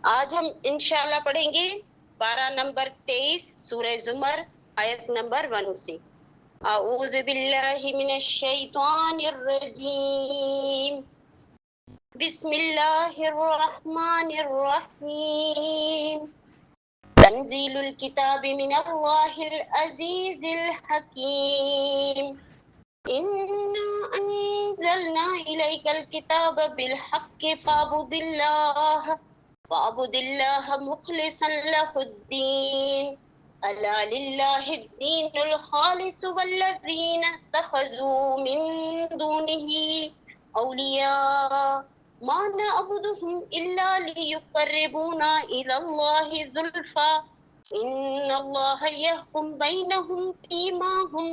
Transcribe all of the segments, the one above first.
آج ہم انشاءاللہ پڑھیں گے پارہ نمبر 23 سورہ زمر آیت نمبر 1 سے۔ اعوذ باللہ من الشیطان الرجیم، بسم اللہ الرحمن الرحیم، تنزیل الکتاب من اللہ العزیز الحکیم، اِنَّا أَنزَلْنَا إِلَيْكَ الْكِتَابَ بِالْحَقِّ فَاعْبُدِ اللَّهَ مُخْلِصًا لَهُ الدِّينَ أَلَا لِلَّهِ الدِّينُ الْخَالِصُ وَالَّذِينَ اتَّخَذُوا مِن دُونِهِ أَوْلِيَاءَ مَا نَعْبُدُهُمْ إِلَّا لِيُقَرِّبُونَا إِلَى اللَّهِ زُلْفَىٰ إِنَّ اللَّهَ يَحْكُمُ بَيْنَهُمْ فِيمَا هُمْ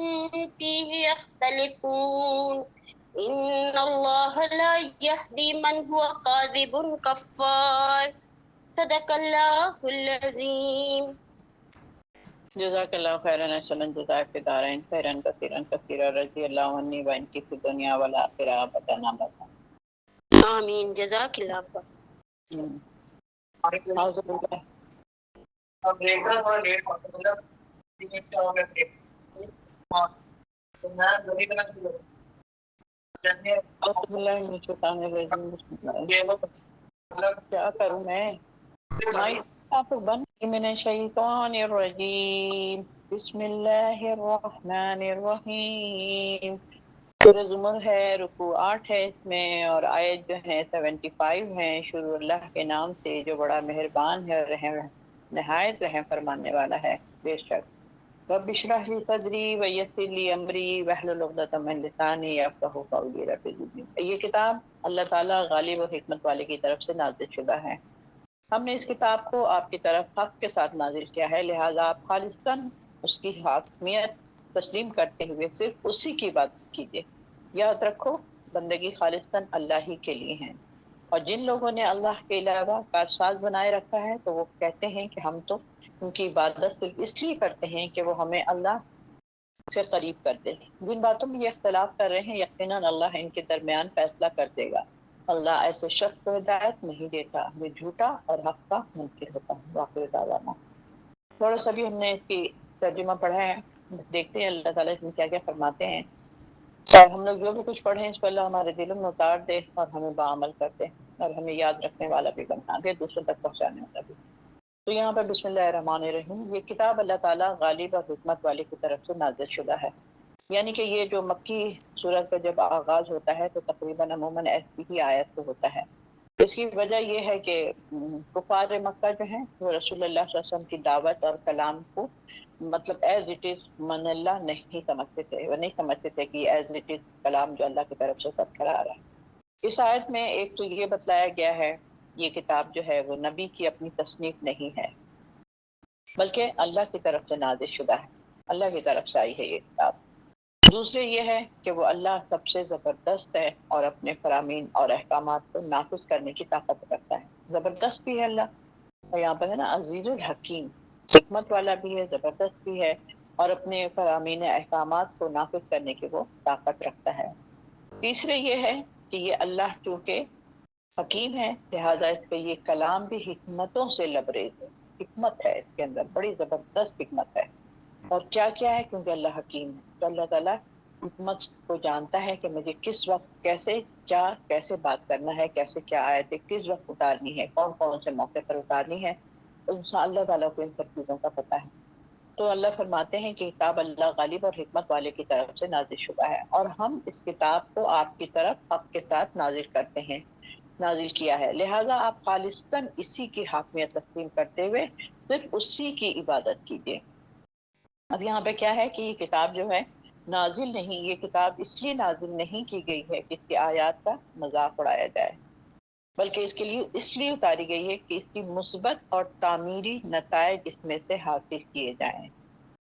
فِيهِ يَخْتَلِفُونَ إِنَّ اللَّهَ لَا يَهْدِي مَنْ هُوَ كَاذِبٌ كَفَّارٌ صدق اللہ العظیم۔ جزاک اللہ خیرن حسناً جزاک دارین خیرن کثیرن کثیرا رضی اللہ عنی و ان کی فی دنیا والآخرہ ابدا ابدا آمین، جزاک اللہ خیر۔ اعوذ باللہ اعوذ باللہ من الشیطان الرجیم، بسم اللہ۔ کیا کروں میں؟ آپ بند من الشیطان الرجیم، بسم اللہ الرحمن الرحیم۔ سورہ زمر ہے، رکوع 8 ہے اس میں، اور آیت جو ہے 75 ہے۔ شروع اللہ کے نام سے جو بڑا مہربان ہے اور نہایت رحم فرمانے والا ہے۔ بے شک رب اشرح لی صدری ویسر لی امری واحلل عقدۃ من لسانی یفقہوا قولی۔ رب زدنی۔ یہ کتاب اللہ تعالیٰ غالب و حکمت والے کی طرف سے نازل شدہ ہے۔ ہم نے اس کتاب کو آپ کی طرف حق کے ساتھ نازل کیا ہے، لہذا آپ خالصاً اس کی حاکمیت تسلیم کرتے ہوئے صرف اسی کی عبادت کیجیے۔ یاد رکھو بندگی خالصاً اللہ ہی کے لیے ہیں، اور جن لوگوں نے اللہ کے علاوہ کارساز بنائے رکھا ہے تو وہ کہتے ہیں کہ ہم تو ان کی عبادت صرف اس لیے کرتے ہیں کہ وہ ہمیں اللہ سے قریب کر دے۔ جن باتوں میں یہ اختلاف کر رہے ہیں یقیناً اللہ ان کے درمیان فیصلہ کر دے گا۔ اللہ ایسے شخص کو ہدایت نہیں دیتا جو جھوٹا اور حق کا منکر ہوتا ہے۔ واقعی تعالیٰ تھوڑا سا بھی ہم نے اس کی ترجمہ پڑھا ہے، دیکھتے ہیں اللہ تعالیٰ اس میں کیا کیا فرماتے ہیں، اور ہم لوگ جو بھی کچھ پڑھیں اس کو اللہ ہمارے دلوں میں اتار دے اور ہمیں بعمل کر دے، اور ہمیں یاد رکھنے والا بھی بنا دے، دوسروں تک پہنچانے والا بھی۔ تو یہاں پر بسم اللہ الرحمن الرحیم، یہ کتاب اللہ تعالیٰ غالب اور حکمت والے کی طرف سے نازل شدہ ہے۔ یعنی کہ یہ جو مکی سورت کا جب آغاز ہوتا ہے تو تقریباً عموماً ایسی ہی آیت سے ہوتا ہے۔ اس کی وجہ یہ ہے کہ کفار مکہ جو ہیں وہ رسول اللہ صلی اللہ علیہ وسلم کی دعوت اور کلام کو مطلب ایز اٹ از من اللہ نہیں سمجھتے تھے، وہ نہیں سمجھتے تھے کہ ایز اٹ از کلام جو اللہ کی طرف سے سب کھڑا آ رہا ہے۔ اس آیت میں ایک تو یہ بتلایا گیا ہے یہ کتاب جو ہے وہ نبی کی اپنی تصنیف نہیں ہے، بلکہ اللہ کی طرف سے نازل شدہ ہے، اللہ کی طرف سے آئی ہے یہ کتاب۔ دوسرے یہ ہے کہ وہ اللہ سب سے زبردست ہے اور اپنے فرامین اور احکامات کو نافذ کرنے کی طاقت رکھتا ہے۔ زبردست بھی ہے اللہ، اور یہاں پر ہے نا عزیز الحکیم، حکمت والا بھی ہے، زبردست بھی ہے، اور اپنے فرامین احکامات کو نافذ کرنے کی وہ طاقت رکھتا ہے۔ تیسرے یہ ہے کہ یہ اللہ چونکہ حکیم ہے لہذا اس کا یہ کلام بھی حکمتوں سے لبریز ہے، حکمت ہے اس کے اندر، بڑی زبردست حکمت ہے۔ اور کیا کیا ہے کیونکہ اللہ حکیم ہے، تو اللہ تعالیٰ حکمت کو جانتا ہے کہ مجھے کس وقت کیسے بات کرنا ہے، کیسے کیا آیتیں کس وقت اتارنی ہے، کون کون سے موقع پر اتارنی ہے، اللہ تعالیٰ کو ان سب چیزوں کا پتہ ہے۔ تو اللہ فرماتے ہیں کہ کتاب اللہ غالب اور حکمت والے کی طرف سے نازل شدہ ہے، اور ہم اس کتاب کو آپ کی طرف حق کے ساتھ نازل کیا ہے، لہذا آپ خالصتاً اسی کی حاکمیت تسلیم کرتے ہوئے صرف اسی کی عبادت کیجیے۔ اب یہاں پہ کیا ہے کہ یہ کتاب جو ہے نازل نہیں، یہ کتاب اس لیے نازل نہیں کی گئی ہے کہ اس کی آیات کا مذاق اڑایا جائے، بلکہ اس کے لیے اس لیے اتاری گئی ہے کہ اس کی مثبت اور تعمیری نتائج اس میں سے حاصل کیے جائیں،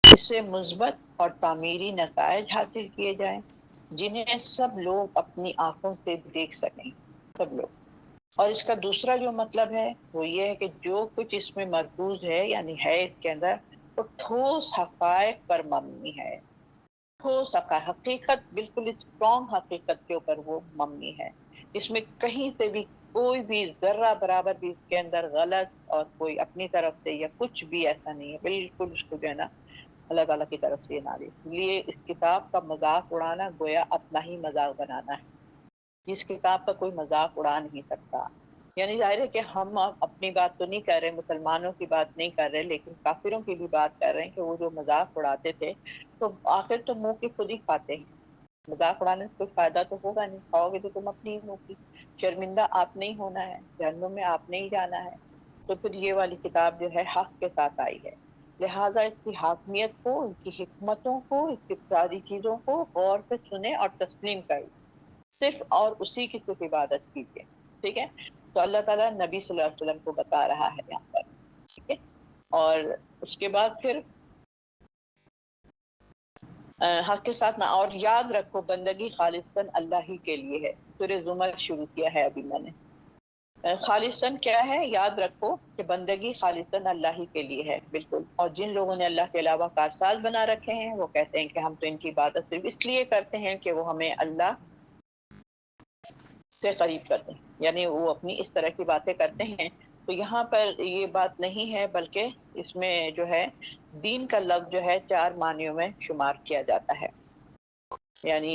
اس سے مثبت اور تعمیری نتائج حاصل کیے جائیں جنہیں سب لوگ اپنی آنکھوں سے دیکھ سکیں، سب لوگ۔ اور اس کا دوسرا جو مطلب ہے وہ یہ ہے کہ جو کچھ اس میں مرکوز ہے یعنی ہے اس کے اندر، وہ ٹھوس حقائق پر مبنی ہے، ٹھوس حقیقت، بالکل اسٹرانگ حقیقت کے اوپر وہ مبنی ہے، اس میں کہیں سے بھی کوئی بھی ذرہ برابر بھی اس کے اندر غلط اور کوئی اپنی طرف سے یا کچھ بھی ایسا نہیں ہے، بالکل اس کو جو ہے نا اللہ تعالیٰ کی طرف سے نازل، اس لیے اس کتاب کا مذاق اڑانا گویا اپنا ہی مذاق بنانا ہے، اس کتاب کا کوئی مذاق اڑا نہیں سکتا۔ یعنی ظاہر ہے کہ ہم اپنی بات تو نہیں کر رہے، مسلمانوں کی بات نہیں کر رہے، لیکن کافروں کی بھی بات کر رہے ہیں کہ وہ جو مذاق اڑاتے تھے تو آخر تو منہ کی خود ہی کھاتے ہیں، مذاق اڑانے سے کوئی فائدہ تو ہوگا نہیں، کھاؤ گے تو تم اپنی ہی منہ کی، شرمندہ آپ نہیں ہونا ہے، جہنم میں آپ نہیں جانا ہے۔ تو پھر یہ والی کتاب جو ہے حق کے ساتھ آئی ہے، لہٰذا اس کی حاکمیت کو، اس کی حکمتوں کو، اس کی ساری چیزوں کو غور سے سنیں اور تسلیم کریں، صرف اور اسی کی صرف عبادت کیجیے، ٹھیک ہے؟ تو اللہ تعالیٰ نبی صلی اللہ علیہ وسلم کو بتا رہا ہے یہاں پر، ٹھیک ہے؟ اور اس کے بعد پھر حق کے ساتھ نہ، اور یاد رکھو بندگی خالصاً اللہ ہی کے لیے ہے۔ سورہ زمر شروع کیا ہے ابھی میں نے۔ خالصاً کیا ہے؟ یاد رکھو کہ بندگی خالصاً اللہ ہی کے لیے ہے، بالکل۔ اور جن لوگوں نے اللہ کے علاوہ کارساز بنا رکھے ہیں وہ کہتے ہیں کہ ہم تو ان کی عبادت صرف اس لیے کرتے ہیں کہ وہ ہمیں اللہ سے قریب کرتے ہیں، یعنی وہ اپنی اس طرح کی باتیں کرتے ہیں۔ تو یہاں پر یہ بات نہیں ہے، بلکہ اس میں جو ہے دین کا لفظ جو ہے 4 معنیوں میں شمار کیا جاتا ہے، یعنی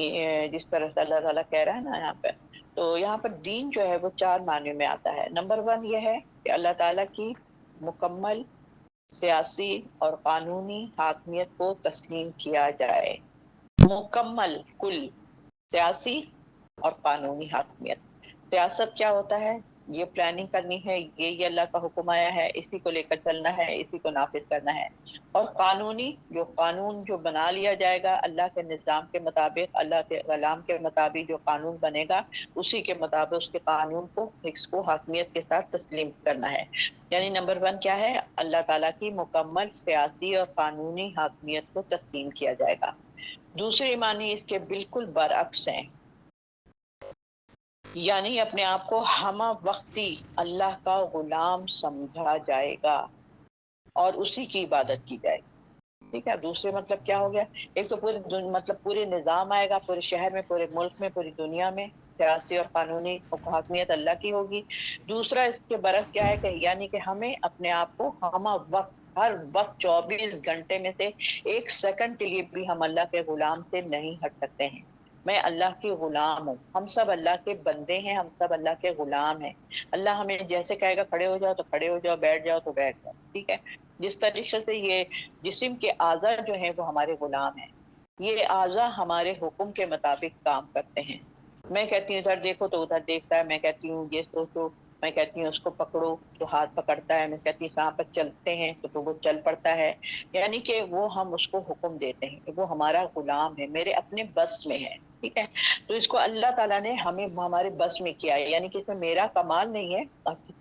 جس طرح سے اللہ تعالیٰ کہہ رہا ہے نا یہاں پہ، تو یہاں پر دین جو ہے وہ 4 معنیوں میں آتا ہے۔ نمبر 1 یہ ہے کہ اللہ تعالیٰ کی مکمل سیاسی اور قانونی حاکمیت کو تسلیم کیا جائے، مکمل، کل، سیاسی اور قانونی حاکمیت۔ سیاست کیا ہوتا ہے؟ یہ پلاننگ کرنی ہے، یہ اللہ کا حکم آیا ہے، اسی کو لے کر چلنا ہے، اسی کو نافذ کرنا ہے۔ اور قانونی، جو قانون جو بنا لیا جائے گا اللہ کے نظام کے مطابق، اللہ کے کلام کے مطابق جو قانون بنے گا اسی کے مطابق اس کے قانون کو، اس کو حاکمیت کے ساتھ تسلیم کرنا ہے۔ یعنی نمبر 1 کیا ہے؟ اللہ تعالیٰ کی مکمل سیاسی اور قانونی حاکمیت کو تسلیم کیا جائے گا۔ دوسری معنی اس کے بالکل برعکس ہیں، یعنی اپنے آپ کو ہمہ وقتی اللہ کا غلام سمجھا جائے گا اور اسی کی عبادت کی جائے گی، ٹھیک ہے؟ دوسرے مطلب کیا ہو گیا؟ ایک تو مطلب پورے نظام آئے گا، پورے شہر میں، پورے ملک میں، پوری دنیا میں سیاسی اور قانونی حاکمیت اللہ کی ہوگی۔ دوسرا اس کے برعکس کیا ہے کہ یعنی کہ ہمیں اپنے آپ کو ہمہ وقت، ہر وقت 24 گھنٹے میں سے 1 سیکنڈ کے لیے بھی ہم اللہ کے غلام سے نہیں ہٹ سکتے ہیں۔ میں اللہ کی غلام ہوں، ہم سب اللہ کے بندے ہیں، ہم سب اللہ کے غلام ہیں۔ اللہ ہمیں جیسے کہے گا کھڑے ہو جاؤ تو کھڑے ہو جاؤ، بیٹھ جاؤ تو بیٹھ جاؤ، ٹھیک ہے؟ جس طریقے سے یہ جسم کے اعضاء جو ہیں وہ ہمارے غلام ہیں، یہ اعضاء ہمارے حکم کے مطابق کام کرتے ہیں۔ میں کہتی ہوں ادھر دیکھو تو ادھر دیکھتا ہے، میں کہتی ہوں یہ سوچو، میں کہتی ہوں اس کو پکڑو تو ہاتھ پکڑتا ہے، میں کہتی ہوں یہاں پر چلتے ہیں تو وہ چل پڑتا ہے، یعنی کہ وہ ہم اس کو حکم دیتے ہیں کہ وہ ہمارا غلام ہے، میرے اپنے بس میں ہے، ٹھیک ہے؟ تو اس کو اللہ تعالیٰ نے ہمیں ہمارے بس میں کیا ہے، یعنی کہ اس میں میرا کمال نہیں ہے،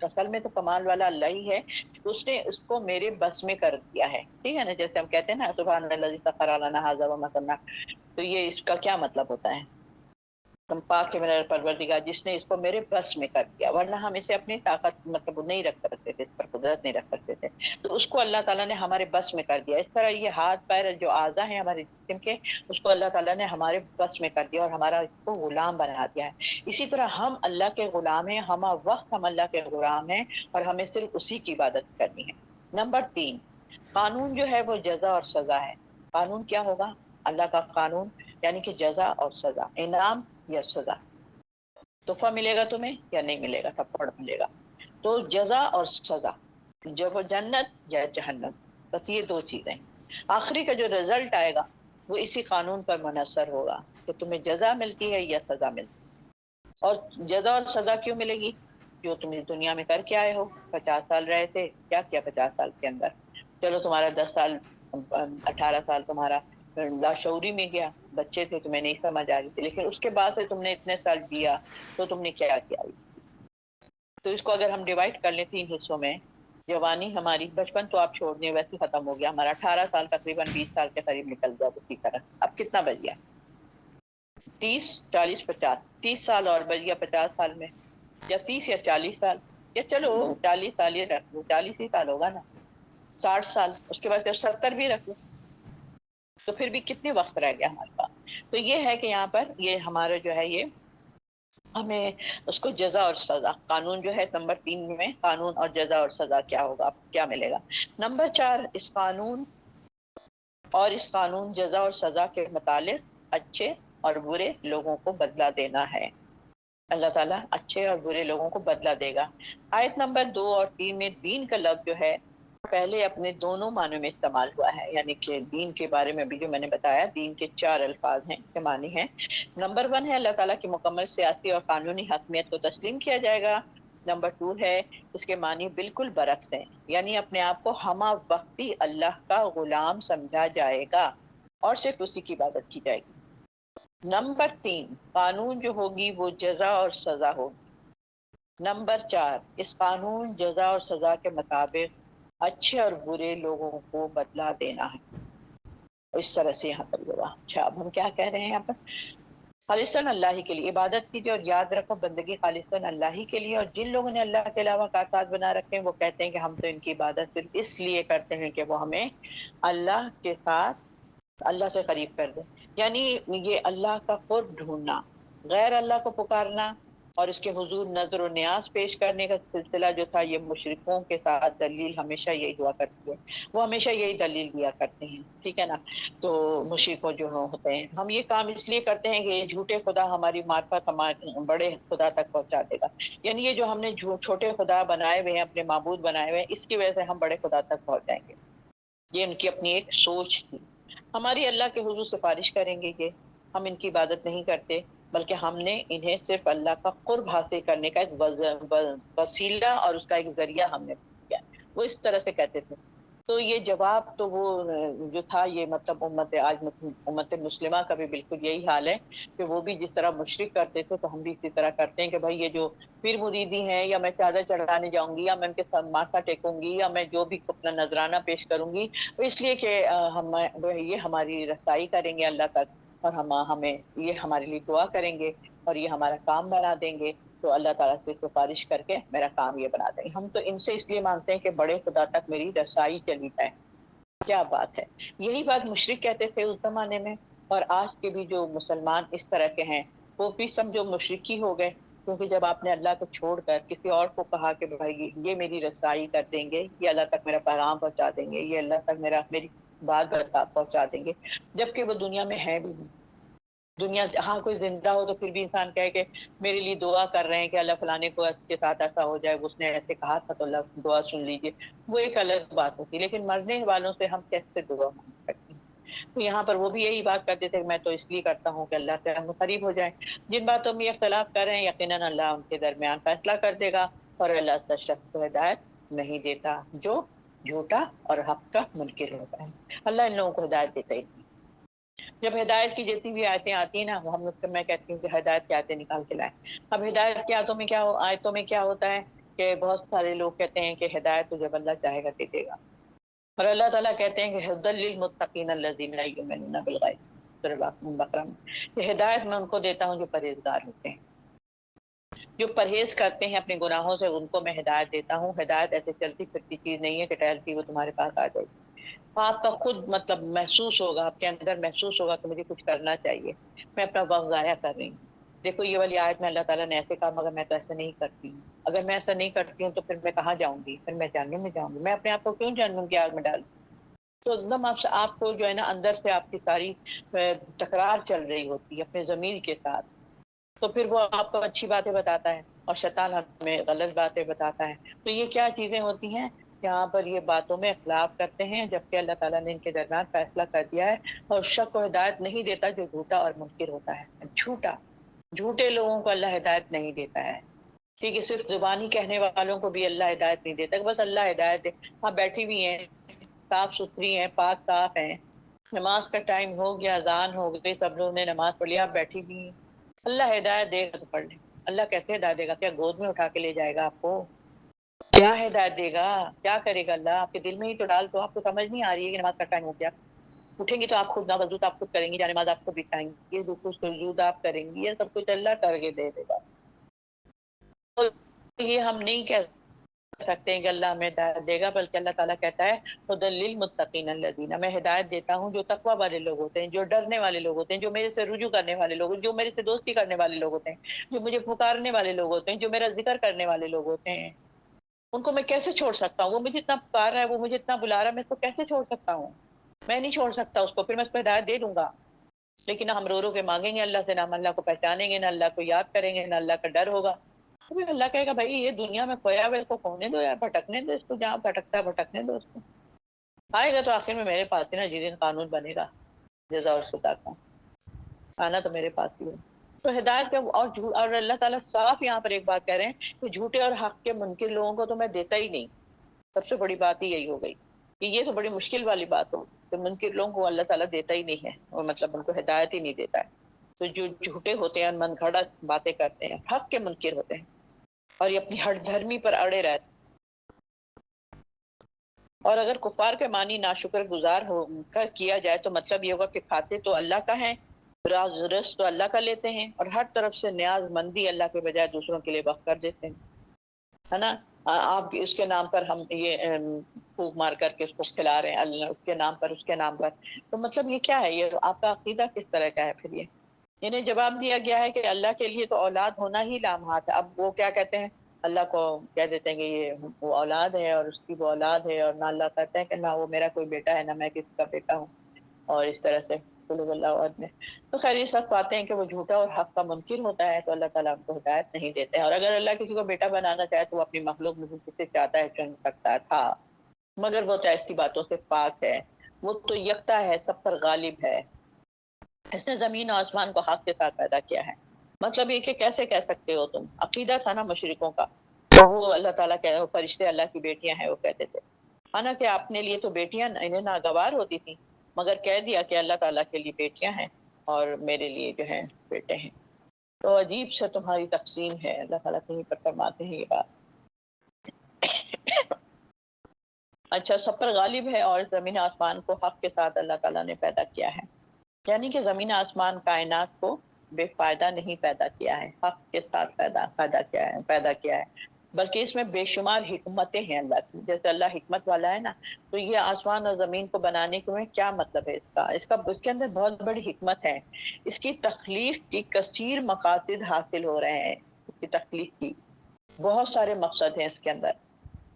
اصل میں تو کمال والا اللہ ہی ہے، اس نے اس کو میرے بس میں کر دیا ہے، ٹھیک ہے نا؟ جیسے ہم کہتے ہیں نا سبحان اللہ الذی سخر لنا ھذا وما كنا، تو یہ اس کا کیا مطلب ہوتا ہے؟ تم پاک ہے میرا پروردگار جس نے اس کو میرے بس میں کر دیا، ورنہ ہم اسے اپنی طاقت مطلب نہیں رکھ سکتے تھے، اس پر قدرت نہیں رکھ سکتے تھے، تو اس کو اللہ تعالیٰ نے ہمارے بس میں کر دیا۔ اس طرح یہ ہاتھ پیر جو اعضاء ہیں ہمارے جسم کے، اس کو اللہ تعالیٰ نے ہمارے بس میں کر دیا اور ہمارا اس کو غلام بنا دیا ہے۔ اسی طرح ہم اللہ کے غلام ہیں، ہم وقت ہم اللہ کے غلام ہیں اور ہمیں صرف اسی کی عبادت کرنی ہے۔ نمبر 3، قانون جو ہے وہ جزا اور سزا ہے۔ قانون کیا ہوگا؟ اللہ کا قانون، یعنی کہ جزا اور سزا، انعام یا سزا، تحفہ ملے گا تمہیں یا نہیں ملے گا، تھپڑ ملے گا، تو جزا اور سزا، جب وہ جنت یا جہنم، بس یہ 2 چیزیں۔ آخری کا جو رزلٹ آئے گا وہ اسی قانون پر منحصر ہوگا کہ تمہیں جزا ملتی ہے یا سزا ملتی ہے۔ اور جزا اور سزا کیوں ملے گی؟ جو تم اس دنیا میں کر کے آئے ہو، 50 سال رہے تھے، کیا کیا 50 سال کے اندر؟ چلو تمہارا 10 سال 18 سال تمہارا لاشعوری میں گیا، بچے تھے تمہیں نہیں سمجھ آ رہی تھی، لیکن اس کے بعد سے تم نے اتنے سال جیا تو تم نے کیا کیا؟ تو اس کو اگر ہم ڈیوائڈ کر لیں 3 حصوں میں، جوانی ہماری، بچپن تو آپ چھوڑ دیں ویسے ختم ہو گیا ہمارا، 18 سال تقریباً 20 سال کے قریب نکل گیا اسی طرح، اب کتنا بچ گیا؟ 30 40 50، 30 سال اور بچ گیا 50 سال میں، یا 30 یا 40 سال، یا چلو 40 سال یہ رکھ لو، 40 ہی سال ہوگا نا، 60 سال، اس کے بعد 70 بھی رکھ لو، تو پھر بھی کتنے وقت رہ گیا ہمارے پاس؟ تو یہ ہے کہ یہاں پر یہ ہمارا جو ہے یہ ہمیں اس کو جزا اور سزا، قانون جو ہے نمبر 3 میں قانون اور جزا اور سزا کیا ہوگا، کیا ملے گا۔ نمبر 4 اس قانون اور اس قانون جزا اور سزا کے متعلق اچھے اور برے لوگوں کو بدلہ دینا ہے۔ اللہ تعالیٰ اچھے اور برے لوگوں کو بدلہ دے گا۔ آیت نمبر 2 اور 3 میں دین کا لفظ جو ہے پہلے اپنے دونوں معنوں میں استعمال ہوا ہے، یعنی کہ دین کے بارے میں بھی جو میں نے بتایا، دین کے 4 الفاظ ہیں کے معنی ہیں۔ نمبر 1 ہے اللہ تعالیٰ کی مکمل سیاسی اور قانونی حاکمیت کو تسلیم کیا جائے گا۔ نمبر 2 ہے اس کے معنی بالکل برعکس ہیں، یعنی اپنے آپ کو ہمہ وقتی اللہ کا غلام سمجھا جائے گا اور صرف اسی کی عبادت کی جائے گی۔ نمبر 3 قانون جو ہوگی وہ جزا اور سزا ہوگی۔ نمبر 4 اس قانون جزا اور سزا کے مطابق اچھے اور برے لوگوں کو بدلہ دینا ہے۔ اس طرح سے یہاں پر ہوگا۔ اچھا اب ہم کیا کہہ رہے ہیں یہاں پر، خالصاً اللہ ہی کے لیے عبادت کیجیے اور یاد رکھو بندگی خالصاً اللہ ہی کے لیے، اور جن لوگوں نے اللہ کے علاوہ کارساز بنا رکھے ہیں وہ کہتے ہیں کہ ہم تو ان کی عبادت صرف اس لیے کرتے ہیں کہ وہ ہمیں اللہ کے ساتھ اللہ سے قریب کر دیں، یعنی یہ اللہ کا قرب ڈھونڈنا، غیر اللہ کو پکارنا اور اس کے حضور نظر و نیاز پیش کرنے کا سلسلہ جو تھا، یہ مشرکوں کے ساتھ دلیل ہمیشہ یہی ہوا کرتی ہے، وہ ہمیشہ یہی دلیل دیا کرتے ہیں، ٹھیک ہے نا۔ تو مشرکوں جو ہوتے ہیں، ہم یہ کام اس لیے کرتے ہیں کہ یہ جھوٹے خدا ہماری معرفت بڑے خدا تک پہنچا دے گا، یعنی یہ جو ہم نے چھوٹے خدا بنائے ہوئے ہیں، اپنے معبود بنائے ہوئے ہیں، اس کی وجہ سے ہم بڑے خدا تک پہنچ جائیں گے۔ یہ ان کی اپنی ایک سوچ تھی۔ ہماری اللہ کے حضور سفارش کریں گے کہ ہم ان کی عبادت نہیں کرتے، بلکہ ہم نے انہیں صرف اللہ کا قرب حاصل کرنے کا ایک وسیلہ اور اس کا ایک ذریعہ ہم نے کیا، وہ اس طرح سے کہتے تھے۔ تو یہ جواب تو وہ جو تھا، یہ مطلب آج امت مسلمہ کا بھی بالکل یہی حال ہے کہ وہ بھی جس طرح مشرک کرتے تھے تو ہم بھی اسی طرح کرتے ہیں کہ بھائی یہ جو پیر مریدی ہیں، یا میں چادر چڑھانے جاؤں گی، یا میں ان کے ساتھ ماتھا ٹیکوں گی، یا میں جو بھی اپنا نذرانہ پیش کروں گی، اس لیے کہ یہ ہماری رسائی کریں گے اللہ تک، اور ہمیں یہ ہمارے لیے دعا کریں گے اور یہ ہمارا کام بنا دیں گے، تو اللہ تعالیٰ سے سفارش کر کے میرا کام یہ بنا دیں گے۔ ہم تو ان سے اس لیے مانگتے ہیں کہ بڑے خدا تک میری رسائی چلی جائے۔ کیا بات ہے، یہی بات مشرک کہتے تھے اس زمانے میں، اور آج کے بھی جو مسلمان اس طرح کے ہیں وہ بھی سمجھو مشرکی ہو گئے، کیونکہ جب آپ نے اللہ کو چھوڑ کر کسی اور کو کہا کہ بھائی یہ میری رسائی کر دیں گے، یہ اللہ تک میرا پیغام پہنچا دیں گے، یہ اللہ تک میری بات برتاف پہنچا دیں گے، جبکہ وہ دنیا میں ہے بھی نہیں۔ دنیا ہاں کوئی زندہ ہو تو پھر بھی انسان کہے کہ میرے لیے دعا کر رہے ہیں کہ اللہ فلانے کو کے ساتھ ایسا ہو جائے، اس نے ایسے کہا تھا تو اللہ دعا سن لیجیے، وہ ایک الگ بات ہوتی ہے، لیکن مرنے والوں سے ہم کیسے دعا مانگ سکتے ہیں؟ تو یہاں پر وہ بھی یہی بات کرتے تھے کہ میں تو اس لیے کرتا ہوں کہ اللہ سے ہم قریب ہو جائیں۔ جن باتوں میں اختلاف کر رہے ہیں یقیناً اللہ ان کے درمیان فیصلہ کر دے گا، اور اللہ سے شخص کو ہدایت نہیں دیتا جو جھوٹا اور حق کا منکر ہوتا ہے۔ اللہ ان لوگوں کو ہدایت دیتا ہی نہیں۔ جب ہدایت کی جتنی بھی آیتیں آتی ہیں نا، میں کہتی ہوں کہ ہدایت کی آیتیں نکال کے لائیں۔ اب ہدایت کی آیتوں میں کیا ہوتا ہے کہ بہت سارے لوگ کہتے ہیں کہ ہدایت تو جب اللہ چاہے گا دے دے گا، اور اللہ تعالیٰ کہتے ہیں کہ ہدی للمتقین الذین یؤمنون بالغیب، سورہ بقرہ میں، کہ ہدایت میں ان کو دیتا ہوں جو پرہیزگار ہوتے ہیں، جو پرہیز کرتے ہیں اپنے گناہوں سے، ان کو میں ہدایت دیتا ہوں۔ ہدایت ایسے چلتی پھرتی چیز نہیں ہے کہ ٹہلتی وہ تمہارے پاس آ جائے گی، آپ کا خود مطلب محسوس ہوگا، آپ کے اندر محسوس ہوگا کہ مجھے کچھ کرنا چاہیے، میں اپنا وقت ضائع کر رہی ہوں۔ دیکھو یہ والی آیت میں اللہ تعالیٰ نے ایسے کہا، مگر میں تو ایسا نہیں کرتی ہوں، اگر میں ایسا نہیں کرتی ہوں تو پھر میں کہاں جاؤں گی، پھر میں جہنم میں جاؤں گی، میں اپنے آپ کو کیوں جہنم کی آگ میں ڈالوں؟ تو ایک دم آپ کو جو ہے نا اندر سے آپ کی ساری تکرار چل رہی ہوتی ہے اپنے ضمیر کے ساتھ، تو پھر وہ آپ کو اچھی باتیں بتاتا ہے اور شیطان ہمیں غلط باتیں بتاتا ہے۔ تو یہ کیا چیزیں ہوتی ہیں، یہاں پر یہ باتوں میں اختلاف کرتے ہیں، جبکہ اللہ تعالیٰ نے ان کے درمیان فیصلہ کر دیا ہے، اور شک و ہدایت نہیں دیتا جو جھوٹا اور منکر ہوتا ہے۔ جھوٹے لوگوں کو اللہ ہدایت نہیں دیتا ہے، ٹھیک ہے، صرف زبانی کہنے والوں کو بھی اللہ ہدایت نہیں دیتا کہ بس اللہ ہدایت دے، ہاں بیٹھی بھی ہیں، صاف ستھری ہیں، پاک صاف ہیں، نماز کا ٹائم ہو گیا، اذان ہو گئی، سب لوگوں نے نماز پڑھ لیا، آپ بیٹھی بھی ہیں، اللہ ہدایت دے گا تو پڑھ لیں۔ اللہ کیسے ہدایت دے گا؟ کیا گود میں اٹھا کے لے جائے گا آپ کو؟ کیا ہدایت دے گا؟ کیا کرے گا اللہ؟ آپ کے دل میں ہی تو ڈال، تو آپ کو سمجھ نہیں آ رہی ہے کہ نماز کا ٹائم ہو گیا؟ اٹھیں گی تو آپ خود وضو آپ خود کریں گی، جا نماز آپ خود بٹھائیں گی، رکوع سجود آپ کریں گی، یہ سب کچھ اللہ کر کے دے دے گا۔ تو یہ ہم نہیں کہہ سکتے ہیں کہ اللہ ہمیں ہدایت دے گا، بلکہ اللہ تعالیٰ کہتا ہے ہدی للمتقین الذین، میں ہدایت دیتا ہوں جو تقوی والے لوگ ہوتے ہیں، جو ڈرنے والے لوگ ہوتے ہیں، جو میرے سے رجوع کرنے والے لوگ، جو میرے سے دوستی کرنے والے لوگ ہوتے ہیں، جو مجھے پکارنے والے لوگ ہوتے ہیں، جو میرا ذکر کرنے والے لوگ ہوتے ہیں۔ ان کو میں کیسے چھوڑ سکتا ہوں؟ وہ مجھے اتنا پکار رہا ہے، وہ مجھے اتنا بلا رہا ہے، میں اس کو کیسے چھوڑ سکتا ہوں؟ میں نہیں چھوڑ سکتا اس کو، پھر میں اس کو ہدایت دے دوں گا، لیکن ہم رو رو کے مانگیں گے اللہ سے، نہ ہم اللہ کو پہچانیں گے، نہ اللہ کو یاد کریں گے، نہ اللہ کا ڈر ہوگا۔ تو پھر اللہ کہے گا بھائی یہ دنیا میں کھویا ہوا ہے، اس کو کھونے دو یار، بھٹکنے دو اس کو، جہاں بھٹکتا ہے بھٹکنے دو اس کو، آئے گا تو آخر میں میرے پاس ہی نا، جس دن قانون بنے گا جزا اور سزا کا، آنا تو میرے پاس ہی ہے۔ تو ہدایت کے اور اللہ تعالیٰ صاف یہاں پر ایک بات کہہ رہے ہیں کہ جھوٹے اور حق کے منکر لوگوں کو تو میں دیتا ہی نہیں۔ سب سے بڑی بات ہی یہی ہو گئی کہ یہ تو بڑی مشکل والی بات ہو کہ منکر لوگوں کو اللہ تعالیٰ دیتا ہی نہیں ہے، اور مطلب ان کو ہدایت ہی نہیں دیتا ہے۔ تو جو جھوٹے ہوتے ہیں، من گھڑت باتیں کرتے ہیں، حق کے منکر ہوتے ہیں، اور یہ اپنی ہٹ دھرمی پر اڑے رہتے ہیں۔ اور اگر کفار کے معنی ناشکر گزار ہو کر کیا جائے تو مطلب یہ ہوگا کہ کھاتے تو اللہ کا ہے، رزق تو اللہ کا لیتے ہیں، اور ہر طرف سے نیاز مندی اللہ کے بجائے دوسروں کے لیے وقف کر دیتے ہیں، ہے نا؟ آپ اس کے نام پر ہم یہ پھونک مار کر کے اس کو کھلا رہے ہیں، اللہ اس کے نام پر، اس کے نام پر، تو مطلب یہ کیا ہے؟ یہ آپ کا عقیدہ کس طرح کا ہے؟ پھر یہ انہیں جواب دیا گیا ہے کہ اللہ کے لیے تو اولاد ہونا ہی لامحال ہے۔ اب وہ کیا کہتے ہیں؟ اللہ کو کہہ دیتے ہیں کہ یہ وہ اولاد ہے اور اس کی وہ اولاد ہے، اور نہ اللہ کہتے ہیں کہ نہ وہ میرا کوئی بیٹا ہے، نہ میں کسی کا بیٹا ہوں، اور اس طرح سے قل اللہ احد میں۔ تو خیر یہ سب باتیں ہیں کہ وہ جھوٹا اور حق کا منکر ہوتا ہے تو اللہ تعالیٰ ان کو ہدایت نہیں دیتے ہیں، اور اگر اللہ کسی کو بیٹا بنانا چاہے تو وہ اپنی مخلوق میں سے کسے چاہتا ہے چن سکتا تھا، مگر وہ تو ایسی باتوں سے پاک ہے، وہ تو یکتا ہے، سب پر غالب ہے، اس نے زمین و آسمان کو حق کے ساتھ پیدا کیا ہے۔ مطلب یہ کہ کیسے کہہ سکتے ہو تم؟ عقیدہ تھا نا مشرکوں کا، تو وہ اللہ تعالیٰ کہ فرشتے اللہ کی بیٹیاں ہیں وہ کہتے تھے، حالانکہ اپنے لیے تو بیٹیاں انہیں ناگوار ہوتی تھیں، مگر کہہ دیا کہ اللہ تعالیٰ کے لیے بیٹیاں ہیں اور میرے لیے جو ہیں بیٹے ہیں۔ تو عجیب سے تمہاری تقسیم ہے، اللہ تعالیٰ کہیں پر فرماتے ہیں یہ بات۔ اچھا، سب پر غالب ہے اور زمین آسمان کو حق کے ساتھ اللہ تعالیٰ نے پیدا کیا ہے، یعنی کہ زمین آسمان کائنات کو بے فائدہ نہیں پیدا کیا ہے، حق کے ساتھ پیدا کیا ہے، بلکہ اس میں بے شمار حکمتیں ہیں اللہ کی۔ جیسے اللہ حکمت والا ہے نا، تو یہ آسمان اور زمین کو بنانے کے کیا مطلب ہے اس کے اندر بہت بڑی حکمت ہے۔ اس کی تخلیق کی کثیر مقاصد حاصل ہو رہے ہیں، اس کی تخلیق کی بہت سارے مقصد ہیں اس کے اندر۔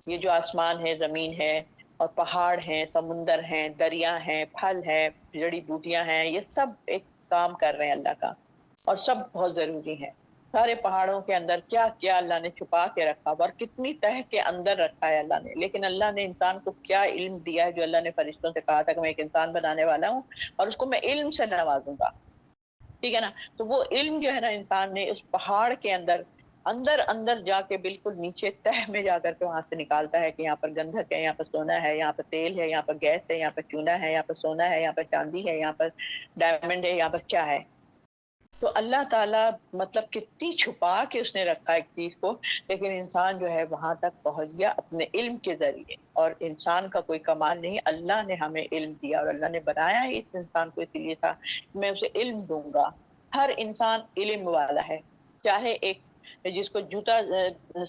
یہ جو آسمان ہے، زمین ہے، اور پہاڑ ہیں، سمندر ہیں، دریا ہیں، پھل ہیں، جڑی بوٹیاں ہیں، یہ سب ایک کام کر رہے ہیں اللہ کا، اور سب بہت ضروری ہیں۔ سارے پہاڑوں کے اندر کیا کیا اللہ نے چھپا کے رکھا اور کتنی تہ کے اندر رکھا ہے اللہ نے، لیکن اللہ نے انسان کو کیا علم دیا ہے، جو اللہ نے فرشتوں سے کہا تھا کہ میں ایک انسان بنانے والا ہوں اور اس کو میں علم سے نوازوں گا، ٹھیک ہے نا؟ تو وہ علم جو ہے نا انسان نے اس پہاڑ کے اندر اندر جا کے بالکل نیچے تہ میں جا کر کے وہاں سے نکالتا ہے کہ یہاں پر گندھک ہے، یہاں پر سونا ہے، یہاں پر تیل ہے، یہاں پر گیس ہے، یہاں پر چونا ہے، یہاں پر سونا ہے، یہاں پر چاندی ہے، یہاں پر ڈائمنڈ ہے، یہاں پر کیا ہے۔ تو اللہ تعالیٰ مطلب کتنی چھپا کے اس نے رکھا ایک چیز کو، لیکن انسان جو ہے وہاں تک پہنچ گیا اپنے علم کے ذریعے، اور انسان کا کوئی کمال نہیں، اللہ نے ہمیں علم دیا، اور اللہ نے بنایا ہی اس انسان کو اسی لیے تھا میں اسے علم دوں گا۔ ہر انسان علم والا ہے، چاہے ایک جس کو جوتا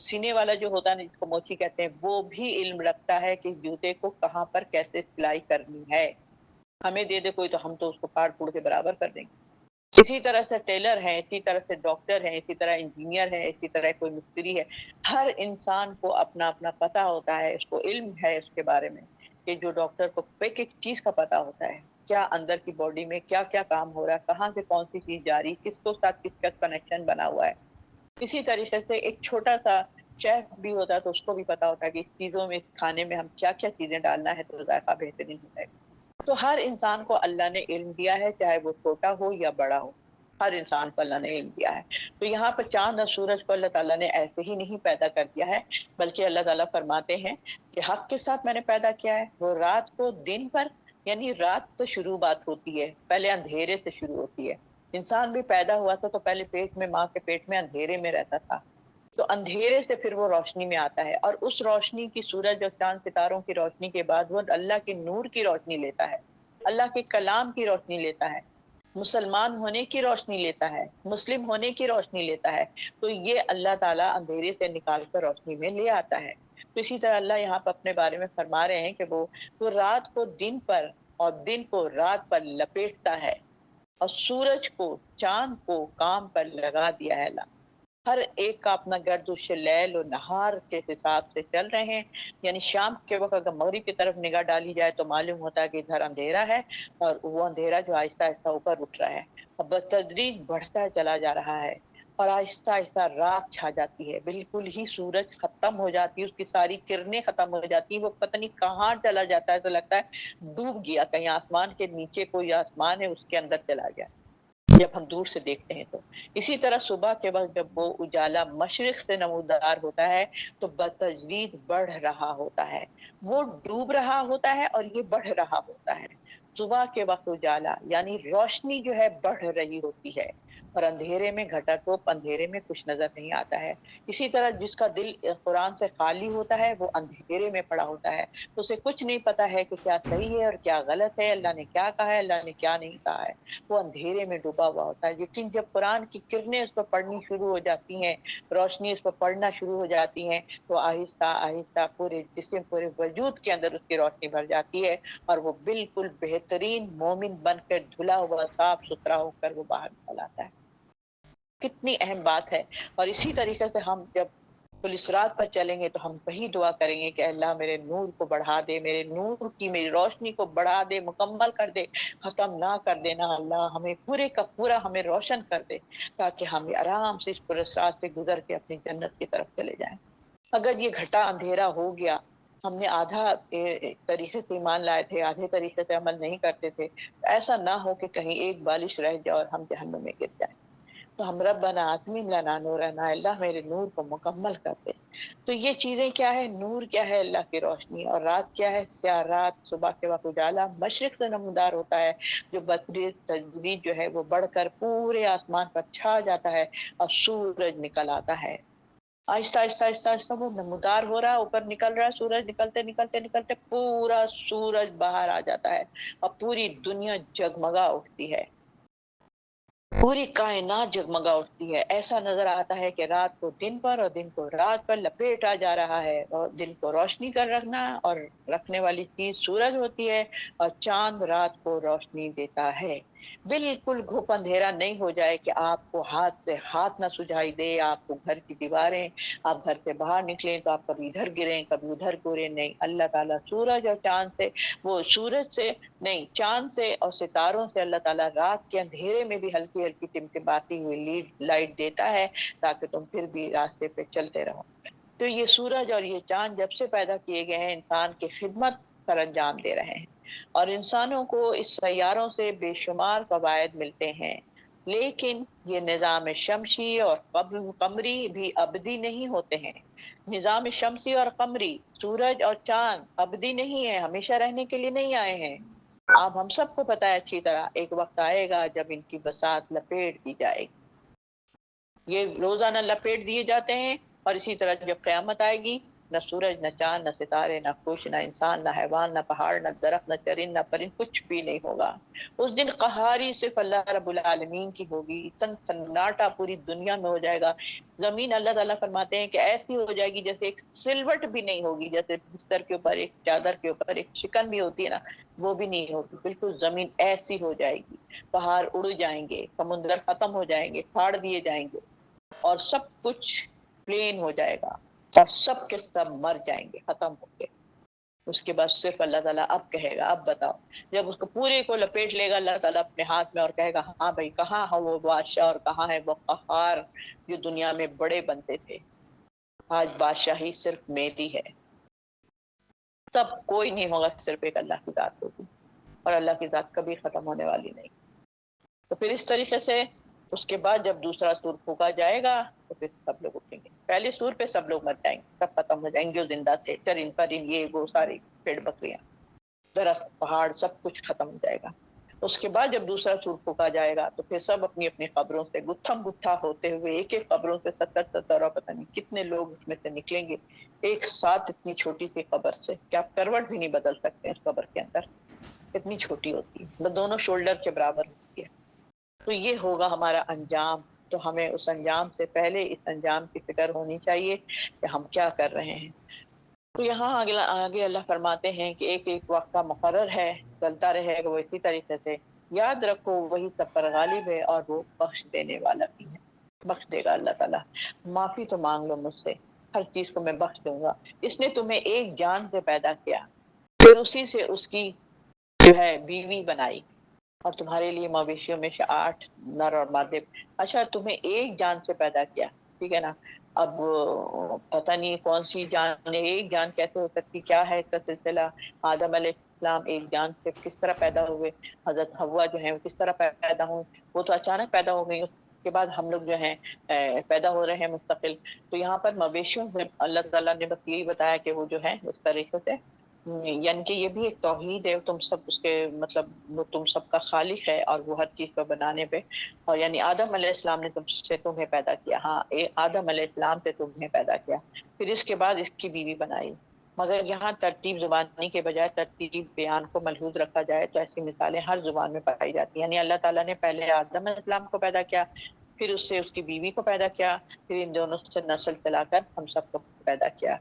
سینے والا جو ہوتا ہے جس کو موچی کہتے ہیں، وہ بھی علم رکھتا ہے کہ جوتے کو کہاں پر کیسے سلائی کرنی ہے، ہمیں دے دے کوئی تو ہم تو اس کو پھاڑ پھوڑ کے برابر کر دیں گے۔ اسی طرح سے ٹیلر ہے، اسی طرح سے ڈاکٹر ہے، اسی طرح انجینئر ہے، اسی طرح کوئی مستری ہے، ہر انسان کو اپنا اپنا پتہ ہوتا ہے، اس کو علم ہے اس کے بارے میں، کہ جو ڈاکٹر کو ایک ایک چیز کا پتہ ہوتا ہے، کیا اندر کی باڈی میں کیا کیا کام ہو رہا ہے، کہاں سے کون سی چیز جاری، کس کو ساتھ کس کا کنیکشن بنا ہوا ہے۔ اسی طریقے سے ایک چھوٹا سا شیف بھی ہوتا ہے تو اس کو بھی پتا ہوتا ہے کہ اس چیزوں میں، اس کھانے میں ہم کیا کیا چیزیں ڈالنا ہے تو ذائقہ بہترین ہو جائے گا۔ تو ہر انسان کو اللہ نے علم دیا ہے، چاہے وہ چھوٹا ہو یا بڑا ہو، ہر انسان کو اللہ نے علم دیا ہے۔ تو یہاں پر چاند اور سورج کو اللہ تعالیٰ نے ایسے ہی نہیں پیدا کر دیا ہے، بلکہ اللہ تعالیٰ فرماتے ہیں کہ حق کے ساتھ میں نے پیدا کیا ہے۔ وہ رات کو دن پر، یعنی رات تو شروع بات ہوتی ہے، پہلے اندھیرے سے شروع ہوتی ہے۔ انسان بھی پیدا ہوا تھا تو پہلے پیٹ میں، ماں کے پیٹ میں اندھیرے میں رہتا تھا، تو اندھیرے سے پھر وہ روشنی میں آتا ہے، اور اس روشنی کی، سورج اور چاند ستاروں کی روشنی کے بعد وہ اللہ کے نور کی روشنی لیتا ہے، اللہ کے کلام کی روشنی لیتا ہے۔ مسلمان ہونے کی روشنی لیتا ہے، مسلم ہونے کی روشنی لیتا ہے، تو یہ اللہ تعالیٰ اندھیرے سے نکال کر روشنی میں لے آتا ہے۔ تو اسی طرح اللہ یہاں پر اپنے بارے میں فرما رہے ہیں کہ وہ رات کو دن پر اور دن کو رات پر لپیٹتا ہے، اور سورج کو چاند کو کام پر لگا دیا ہے اللہ۔ ہر ایک کا اپنا گردش لیل و نہار کے حساب سے چل رہے ہیں، یعنی شام کے وقت اگر مغرب کی طرف نگاہ ڈالی جائے تو معلوم ہوتا ہے کہ ادھر اندھیرا ہے، اور وہ اندھیرا جو آہستہ آہستہ اوپر اٹھ رہا ہے اور بتدریج بڑھتا چلا جا رہا ہے، اور آہستہ آہستہ رات چھا جاتی ہے، بالکل ہی سورج ختم ہو جاتی ہے، اس کی ساری کرنیں ختم ہو جاتی ہیں، وہ پتہ نہیں کہاں چلا جاتا ہے، تو لگتا ہے ڈوب گیا، کہیں آسمان کے نیچے کوئی آسمان ہے اس کے اندر چلا گیا جب ہم دور سے دیکھتے ہیں تو۔ اسی طرح صبح کے وقت جب وہ اجالا مشرق سے نمودار ہوتا ہے تو بتدریج بڑھ رہا ہوتا ہے، وہ ڈوب رہا ہوتا ہے اور یہ بڑھ رہا ہوتا ہے۔ صبح کے وقت اجالا یعنی روشنی جو ہے بڑھ رہی ہوتی ہے، اور اندھیرے میں گھٹا ٹوپ، اندھیرے میں کچھ نظر نہیں آتا ہے۔ اسی طرح جس کا دل قرآن سے خالی ہوتا ہے وہ اندھیرے میں پڑا ہوتا ہے، تو اسے کچھ نہیں پتا ہے کہ کیا صحیح ہے اور کیا غلط ہے، اللہ نے کیا کہا ہے، اللہ نے کیا نہیں کہا ہے، وہ اندھیرے میں ڈوبا ہوا ہوتا ہے۔ لیکن جب قرآن کی کرنیں اس پر پڑنی شروع ہو جاتی ہیں، روشنی اس پر پڑنا شروع ہو جاتی ہیں، تو آہستہ آہستہ پورے جسم، پورے وجود کے اندر اس کی روشنی بھر جاتی ہے، اور وہ بالکل بہترین مومن بن کر دھلا ہوا صاف ستھرا ہو کر وہ باہر نکل آتا ہے۔ کتنی اہم بات ہے۔ اور اسی طریقے سے ہم جب پولیس رات پر چلیں گے تو ہم وہی دعا کریں گے کہ اللہ میرے نور کو بڑھا دے، میرے نور کی، میری روشنی کو بڑھا دے، مکمل کر دے، ختم نہ کر دینا اللہ، ہمیں پورے کا پورا ہمیں روشن کر دے، تاکہ ہم آرام سے اس پولیس رات سے گزر کے اپنی جنت کی طرف چلے جائیں۔ اگر یہ گھٹا اندھیرا ہو گیا، ہم نے آدھا طریقے سے ایمان لائے تھے، آدھے طریقے سے عمل نہیں کرتے تھے، ایسا نہ ہو کہ کہیں ایک بالش رہ جائے اور ہم جہنم میں گر جائیں، تو ہم ربنا اتمم لنا نورنا، اللہ میرے نور کو مکمل کر دے۔ تو یہ چیزیں کیا ہے؟ نور کیا ہے؟ اللہ کی روشنی، اور رات کیا ہے؟ سیاہ رات۔ صبح کے وقت اجالا مشرق سے نمودار ہوتا ہے، جو تدریج جو ہے وہ بڑھ کر پورے آسمان پر چھا جاتا ہے، اور سورج نکل آتا ہے، آہستہ آہستہ آہستہ آہستہ وہ نمودار ہو رہا ہے، اوپر نکل رہا ہے سورج، نکلتے نکلتے نکلتے پورا سورج باہر آ جاتا ہے، اور پوری دنیا جگمگا اٹھتی ہے، پوری کائنات جگمگا اٹھتی ہے۔ ایسا نظر آتا ہے کہ رات کو دن پر اور دن کو رات پر لپیٹا جا رہا ہے، اور دن کو روشنی کر رکھنا، اور رکھنے والی چیز سورج ہوتی ہے، اور چاند رات کو روشنی دیتا ہے۔ بالکل گھپ اندھیرا نہیں ہو جائے کہ آپ کو ہاتھ سے ہاتھ نہ سجھائی دے، آپ کو گھر کی دیواریں، آپ گھر سے باہر نکلیں تو آپ کبھی ادھر گریں کبھی ادھر گریں، نہیں، اللہ تعالیٰ سورج اور چاند سے، وہ سورج سے نہیں، چاند سے اور ستاروں سے اللہ تعالیٰ رات کے اندھیرے میں بھی ہلکی ہلکی ٹمٹماتی ہوئی لائٹ دیتا ہے، تاکہ تم پھر بھی راستے پہ چلتے رہو۔ تو یہ سورج اور یہ چاند جب سے پیدا کیے گئے ہیں، انسان کی خدمت پر انجام دے رہے ہیں، اور انسانوں کو اس سیاروں سے بے شمار فوائد ملتے ہیں، لیکن یہ نظام شمسی اور قمری بھی ابدی نہیں ہوتے ہیں۔ نظام شمسی اور قمری، سورج اور چاند ابدی نہیں ہے، ہمیشہ رہنے کے لیے نہیں آئے ہیں۔ اب ہم سب کو پتا ہے اچھی طرح، ایک وقت آئے گا جب ان کی بساط لپیٹ دی جائے گی، یہ روزانہ لپیٹ دیے جاتے ہیں، اور اسی طرح جب قیامت آئے گی، نہ سورج، نہ چاند، نہ ستارے، نہ خوش، نہ انسان، نہ حیوان، نہ پہاڑ، نہ درخت، نہ چرند، نہ پرند، کچھ بھی نہیں ہوگا۔ اس دن قہاری صرف اللہ رب العالمین کی ہوگی، سناٹا پوری دنیا میں ہو جائے گا۔ زمین، اللہ تعالیٰ فرماتے ہیں کہ ایسی ہو جائے گی جیسے ایک سلوٹ بھی نہیں ہوگی، جیسے بستر کے اوپر ایک چادر کے اوپر ایک شکن بھی ہوتی ہے نا، وہ بھی نہیں ہوگی، بالکل زمین ایسی ہو جائے گی، پہاڑ اڑ جائیں گے، سمندر ختم ہو جائیں گے، پھاڑ دیے جائیں گے، اور سب کچھ پلین ہو جائے گا، اور سب کے سب مر جائیں گے، ختم ہو گئے۔ اس کے بعد صرف اللہ تعالیٰ اب کہے گا، اب بتاؤ، جب اس کو پورے کو لپیٹ لے گا اللہ تعالیٰ اپنے ہاتھ میں، اور کہے گا ہاں بھائی، کہاں ہے وہ بادشاہ اور کہاں ہے وہ قہار جو دنیا میں بڑے بنتے تھے؟ آج بادشاہی صرف میری ہے، سب کوئی نہیں ہوگا، صرف ایک اللہ کی ذات ہوگی، اور اللہ کی ذات کبھی ختم ہونے والی نہیں۔ تو پھر اس طریقے سے اس کے بعد جب دوسرا سور پھونکا جائے گا تو پھر سب لوگ اٹھیں گے، پہلے سور پہ سب لوگ مر جائیں گے، سب ختم ہو جائیں گے، جو زندہ تھے، چرند پرند، یہ وہ سارے پیڑ بکریاں، درخت، پہاڑ، سب کچھ ختم ہو جائے گا۔ اس کے بعد جب دوسرا سور پھونکا جائے گا تو پھر سب اپنی اپنی قبروں سے گتھم گتھا ہوتے ہوئے، ایک ایک قبروں سے 70 اور پتہ نہیں کتنے لوگ اس میں سے نکلیں گے ایک ساتھ، اتنی چھوٹی سی قبر سے کہ آپ کروٹ بھی نہیں بدل سکتے اس قبر کے اندر، اتنی چھوٹی ہوتی ہے، دونوں شولڈر کے برابر ہوتی ہے۔ تو یہ ہوگا ہمارا انجام. تو ہمیں اس انجام سے پہلے اس انجام کی فکر ہونی چاہیے کہ ہم کیا کر رہے ہیں. تو یہاں آگے اللہ فرماتے ہیں کہ ایک ایک وقت کا مقرر ہے، چلتا رہے گا وہ اسی طریقے سے. یاد رکھو وہی سب پر غالب ہے اور وہ بخش دینے والا بھی ہے. بخش دے گا اللہ تعالیٰ. معافی تو مانگ لو مجھ سے، ہر چیز کو میں بخش دوں گا. اس نے تمہیں ایک جان سے پیدا کیا، پھر اسی سے اس کی جو ہے بیوی بنائی، اور تمہارے لیے مویشیوں میں سے 8 نر اور مادے. اچھا تمہیں ایک جان سے پیدا کیا، ٹھیک ہے نا. اب پتہ نہیں کون سی جان، ایک جان کیسے ہو سکتی، کیا ہے اس کا سلسلہ. آدم علیہ السلام ایک جان سے کس طرح پیدا ہوئے، حضرت حوا جو ہے وہ کس طرح پیدا ہوئے، وہ تو اچانک پیدا ہو گئی. اس کے بعد ہم لوگ جو ہیں پیدا ہو رہے ہیں مستقل. تو یہاں پر مویشیوں میں اللہ تعالیٰ نے بس یہی بتایا کہ وہ جو ہے اس طریقے سے، یعنی کہ یہ بھی ایک توحید ہے. تم سب اس کے مطلب وہ تم سب کا خالق ہے، اور وہ ہر چیز کو بنانے پہ. اور یعنی آدم علیہ السلام نے تمہیں پیدا کیا. ہاں آدم علیہ السلام سے تمہیں پیدا کیا، پھر اس کے بعد اس کی بیوی بنائی. مگر یہاں ترتیب زبانی کے بجائے ترتیب بیان کو ملحوظ رکھا جائے تو ایسی مثالیں ہر زبان میں پائی جاتی ہیں. یعنی اللہ تعالیٰ نے پہلے آدم علیہ السلام کو پیدا کیا، پھر اس سے اس کی بیوی کو پیدا کیا، پھر ان دونوں سے نسل چلا کر ہم سب کو پیدا کیا.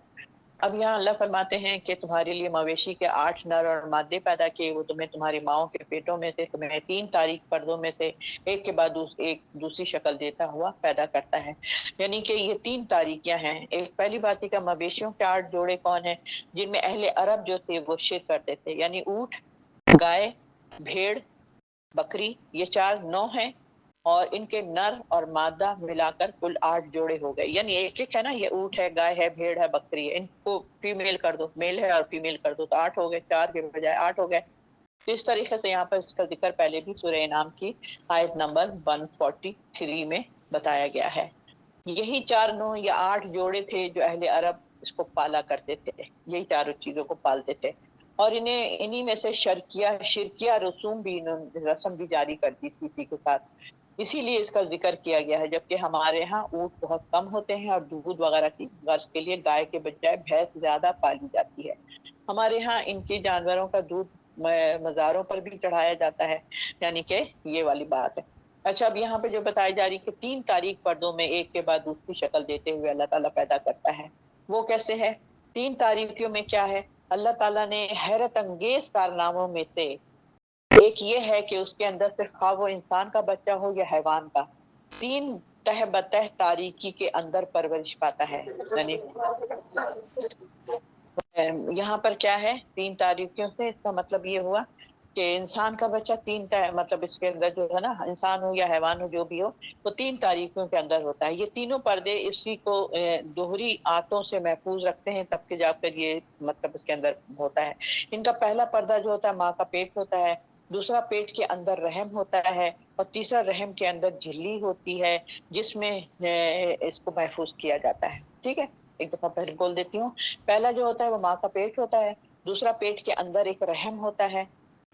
اب یہاں اللہ فرماتے ہیں کہ تمہارے لیے مویشی کے 8 نر اور مادے پیدا کیے. وہ تمہیں تمہاری ماؤں کے پیٹوں میں سے، تمہیں 3 تاریک پردوں میں سے ایک کے بعد ایک دوسری شکل دیتا ہوا پیدا کرتا ہے. یعنی کہ یہ 3 تاریکیاں ہیں. ایک پہلی بات ہے کہ مویشیوں کے 8 جوڑے کون ہیں، جن میں اہل عرب جو تھے وہ شرک کرتے تھے. یعنی اونٹ، گائے، بھیڑ، بکری، یہ 4 نو ہیں، اور ان کے نر اور مادہ ملا کر کل 8 جوڑے ہو گئے. یعنی ایک ایک ہے نا، یہ اونٹ ہے، گائے ہے، بھیڑ ہے، بکری ہے، ان کو فیمیل کر دو، میل ہے اور فیمیل کر دو تو 8 ہو گئے، 4 کے بجائے 8 ہو گئے. تو اس طریقے سے یہاں پر اس کا ذکر پہلے بھی سورہ انعام کی آیت نمبر 143 میں بتایا گیا ہے. یہی 4 نو یا 8 جوڑے تھے جو اہل عرب اس کو پالا کرتے تھے، یہی چاروں چیزوں کو پالتے تھے. اور انہی میں سے شرکیہ رسم بھی جاری کرتی تھی اسی کے ساتھ. اسی لیے اس کا ذکر کیا گیا ہے. جبکہ ہمارے ہاں اونٹ بہت کم ہوتے ہیں، اور دودھ وغیرہ کی غرض کے لیے گائے کے بجائے بھینس زیادہ پالی جاتی ہے. ہمارے ہاں ان کی جانوروں کا دودھ مزاروں پر بھی چڑھایا جاتا ہے، یعنی کہ یہ والی بات ہے. اچھا اب یہاں پہ جو بتائی جا رہی کہ 3 تاریک پردوں میں ایک کے بعد دوسری شکل دیتے ہوئے اللہ تعالیٰ پیدا کرتا ہے، وہ کیسے ہے؟ 3 تاریکیوں میں کیا ہے؟ اللہ تعالیٰ نے حیرت انگیز کارناموں میں سے ایک یہ ہے کہ اس کے اندر سے خواہ وہ انسان کا بچہ ہو یا حیوان کا، 3 تہ بتہ تاریکی کے اندر پرورش پاتا ہے. یعنی یہاں پر کیا ہے، 3 تاریکیوں سے اس کا مطلب یہ ہوا کہ انسان کا بچہ 3 مطلب اس کے اندر جو ہے نا، انسان ہو یا حیوان ہو جو بھی ہو، تو 3 تاریکیوں کے اندر ہوتا ہے. یہ تینوں پردے اسی کو دوہری آتوں سے محفوظ رکھتے ہیں، تب کہ جا کر یہ مطلب اس کے اندر ہوتا ہے. ان کا پہلا پردہ جو ہوتا ہے ماں کا پیٹ ہوتا ہے، دوسرا پیٹ کے اندر رحم ہوتا ہے، اور تیسرا رحم کے اندر جھلی ہوتی ہے جس میں اس کو محفوظ کیا جاتا ہے. ٹھیک ہے، ایک دفعہ پہلے بول دیتی ہوں. پہلا جو ہوتا ہے وہ ماں کا پیٹ ہوتا ہے، دوسرا پیٹ کے اندر ایک رحم ہوتا ہے،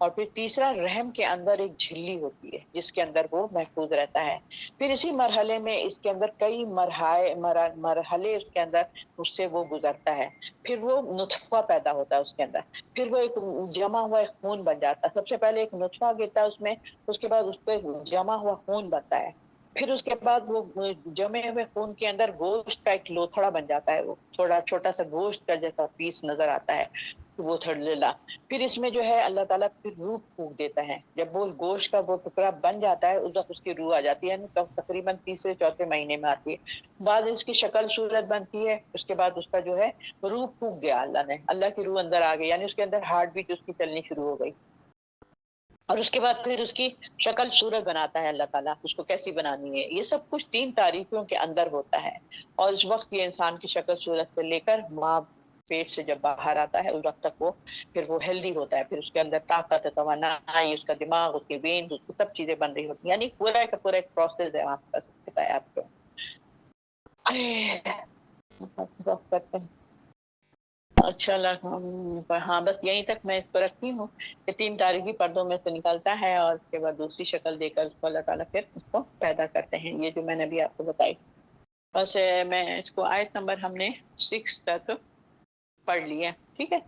اور پھر تیسرا رحم کے اندر ایک جھلی ہوتی ہے جس کے اندر وہ محفوظ رہتا ہے. پھر اسی مرحلے میں اس کے اندر کئی مرحلے اس کے اندر اس سے وہ گزرتا ہے. پھر وہ نطفہ پیدا ہوتا ہے اس کے اندر، پھر وہ ایک جمع ہوا ایک خون بن جاتا ہے. سب سے پہلے ایک نطفہ گرتا ہے اس میں، اس کے بعد اس پہ جمع ہوا خون بنتا ہے. پھر اس کے بعد وہ جمے ہوئے خون کے اندر گوشت کا ایک لوتھڑا بن جاتا ہے. وہ تھوڑا چھوٹا سا گوشت کا جیسا پیس نظر آتا ہے، وہ تھڑلا. پھر اس میں جو ہے اللہ تعالیٰ پھر روح پھونک دیتا ہے. جب وہ گوشت کا وہ ٹکڑا بن جاتا ہے اس وقت اس کی روح آ جاتی ہے. تقریباً 3 4 مہینے میں آتی ہے. بعد اس کی شکل صورت بنتی ہے، اس کے بعد اس کا جو ہے روح پھونک گیا اللہ نے، اللہ کی روح اندر آ گئی، یعنی اس کے اندر ہارٹ بیٹ اس کی چلنی شروع ہو گئی. اور اس کے بعد پھر اس کی شکل صورت بناتا ہے اللہ تعالیٰ، اس کو کیسی بنانی ہے. یہ سب کچھ 3 تاریکیوں کے اندر ہوتا ہے. اور اس وقت یہ انسان کی شکل صورت سے لے کر ماں پیٹ سے جب باہر آتا ہے اس وقت تک وہ پھر وہ ہیلدی ہوتا ہے. پھر اس کے اندر طاقت، توانائی، اس کا دماغ، اس کی وینز، اس کی سب چیزیں بن رہی ہوتی ہیں. یعنی پورا کا پورا ایک پروسیس ہے. آپ کا بتایا آپ کو کرتے ہیں. اچھا لگا. ہاں بس یہیں تک میں اس کو رکھتی ہوں کہ 3 تاریخی پردوں میں سے نکلتا ہے، اور اس کے بعد دوسری شکل دے کر اس کو اللہ تعالیٰ پھر اس کو پیدا کرتے ہیں. یہ جو میں نے بھی آپ کو بتائی. بس میں اس کو آیت نمبر ہم نے 6 تک پڑھ لیا. ٹھیک ہے،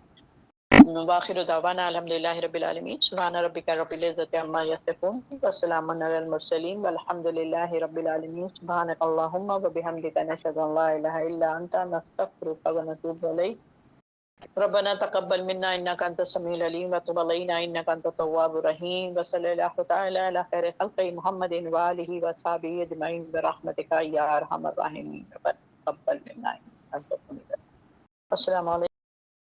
واخر دعوانا الحمدللہ رب العالمین سبحان ربک رب العزۃ عما یصفون وسلام علی المرسلین والحمد للہ رب العالمین سبحانک اللہم وبحمدک نشہد ان لا الہ الا انت نستغفرک ونتوب الیک ربنا تقبل منا انك انت السميع العليم وتب علينا انك انت التواب الرحيم وصلى الله تعالى على خير خلق محمد واله وصحبه اجمعين برحمتك يا ارحم الراحمين ربنا تقبل منا انك انت السميع العليم. السلام علیکم.